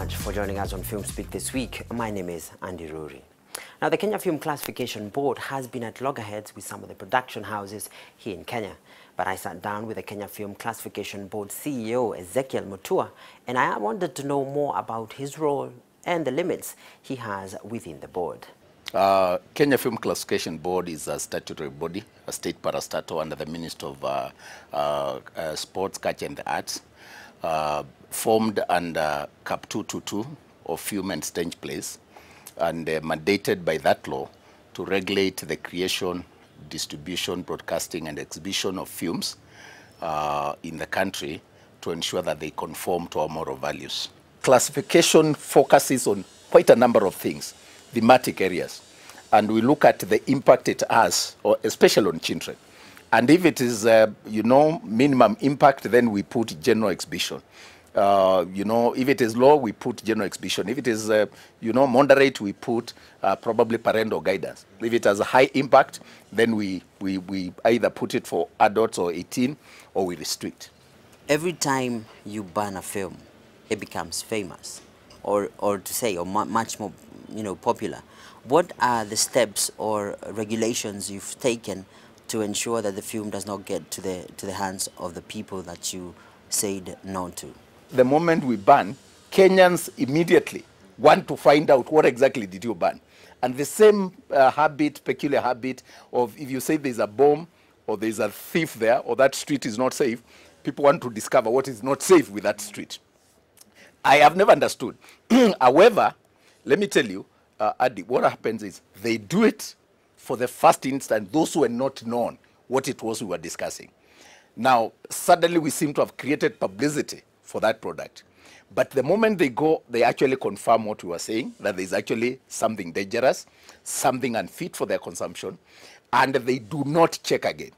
much for joining us on Film Speak this week. My name is Andy Rory. Now, the Kenya Film Classification Board has been at loggerheads with some of the production houses here in Kenya. But I sat down with the Kenya Film Classification Board CEO Ezekiel Mutua, and I wanted to know more about his role and the limits he has within the board. Kenya Film Classification Board is a statutory body, a state parastatal under the Ministry of Sports, Culture and the Arts, formed under Cap 222 of Film and Stage Plays, and mandated by that law to regulate the creation, distribution, broadcasting and exhibition of films in the country to ensure that they conform to our moral values. Classification focuses on quite a number of things, thematic areas, and we look at the impact it has, or especially on children. And if it is, minimum impact, then we put general exhibition. If it is low, we put general exhibition. If it is, moderate, we put probably parental guidance. If it has a high impact, then we either put it for adults or 18, or we restrict. Every time you ban a film, it becomes famous, or much more, popular. What are the steps or regulations you've taken to ensure that the film does not get to the hands of the people that you said no to? The moment we ban, Kenyans immediately want to find out what exactly did you ban. And the same peculiar habit of if you say there's a bomb or there's a thief there or that street is not safe, people want to discover what is not safe with that street. I have never understood. However, let me tell you, Adi, what happens is they do it for the first instance, those who were not known what it was we were discussing. Now, suddenly we seem to have created publicity for that product. But the moment they go, they actually confirm what we were saying, that there's actually something dangerous, something unfit for their consumption, and they do not check again.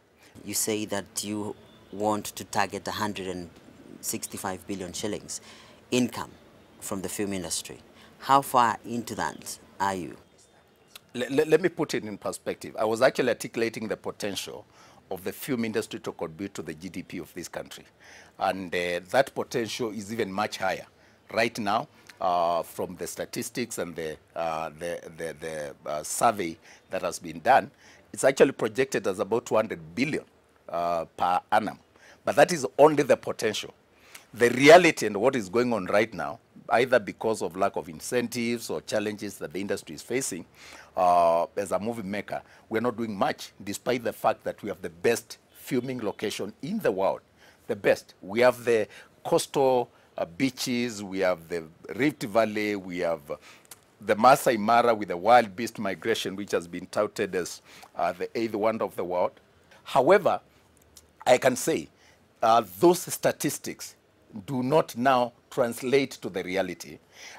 You say that you want to target 165 billion shillings income from the film industry. How far into that are you? Let me put it in perspective. I was actually articulating the potential of the film industry to contribute to the GDP of this country. And that potential is even much higher. Right now, from the statistics and the survey that has been done, it's actually projected as about 200 billion per annum. But that is only the potential. The reality and what is going on right now, either because of lack of incentives or challenges that the industry is facing, as a movie maker, we're not doing much, despite the fact that we have the best filming location in the world. The best. We have the coastal beaches, we have the Rift Valley, we have the Masai Mara with the wild beast migration, which has been touted as the eighth wonder of the world. However, I can say those statistics do not now translate to the reality.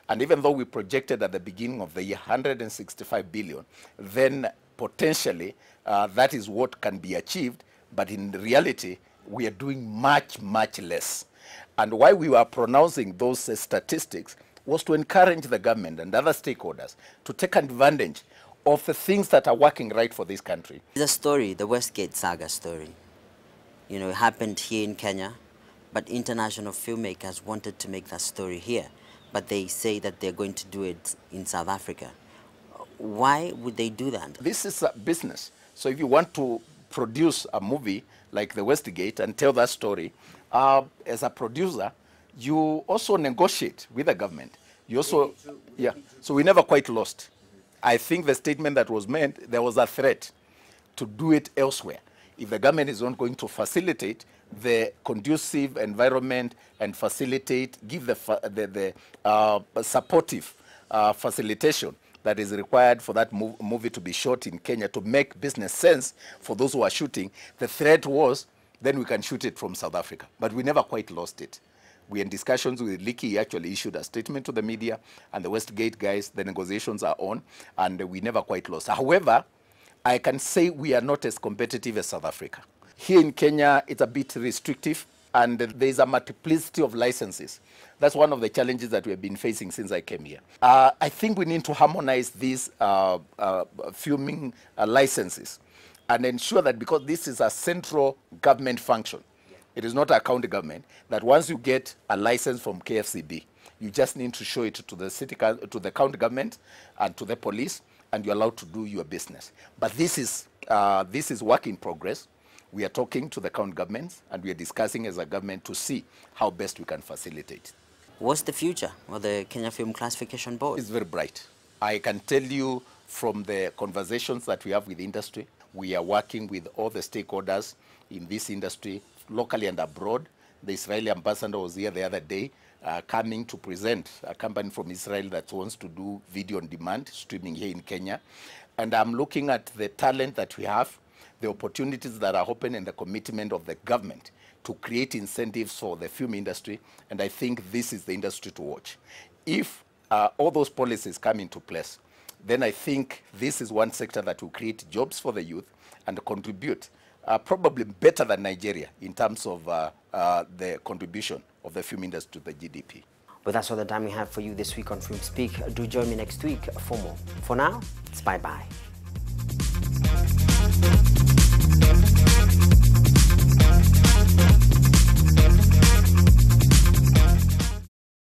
And even though we projected at the beginning of the year 165 billion, then potentially that is what can be achieved. But in reality, we are doing much, much less. And why we were pronouncing those statistics was to encourage the government and other stakeholders to take advantage of the things that are working right for this country. The story, the Westgate saga story, it happened here in Kenya, but international filmmakers wanted to make that story here, but they say that they're going to do it in South Africa. Why would they do that? This is a business. So if you want to produce a movie like The Westgate and tell that story, as a producer, you also negotiate with the government. You also, so we never quite lost. I think the statement that was made, there was a threat to do it elsewhere. If the government is not going to facilitate the conducive environment and give the supportive facilitation that is required for that movie to be shot in Kenya to make business sense for those who are shooting, the threat was then we can shoot it from South Africa. But we never quite lost it. We're in discussions with Leakey. He actually issued a statement to the media, and the Westgate guys, the negotiations are on, and we never quite lost. However, I can say we are not as competitive as South Africa. Here in Kenya, it's a bit restrictive, and there's a multiplicity of licenses. That's one of the challenges that we have been facing since I came here. I think we need to harmonize these filming licenses and ensure that, because this is a central government function, it is not a county government, that once you get a license from KFCB, You just need to show it to the to the county government and to the police, and you're allowed to do your business. But this is work in progress. We are talking to the county governments, and we are discussing as a government to see how best we can facilitate. What's the future of the Kenya Film Classification Board? It's very bright. I can tell you from the conversations that we have with industry, we are working with all the stakeholders in this industry, locally and abroad. The Israeli ambassador was here the other day, coming to present a company from Israel that wants to do video on demand, streaming here in Kenya. And I'm looking at the talent that we have, the opportunities that are open, and the commitment of the government to create incentives for the film industry. And I think this is the industry to watch. If all those policies come into place, then I think this is one sector that will create jobs for the youth and contribute probably better than Nigeria in terms of the contribution of the film industry to the GDP. Well, that's all the time we have for you this week on Film Speak. Do join me next week for more. For now, it's bye-bye.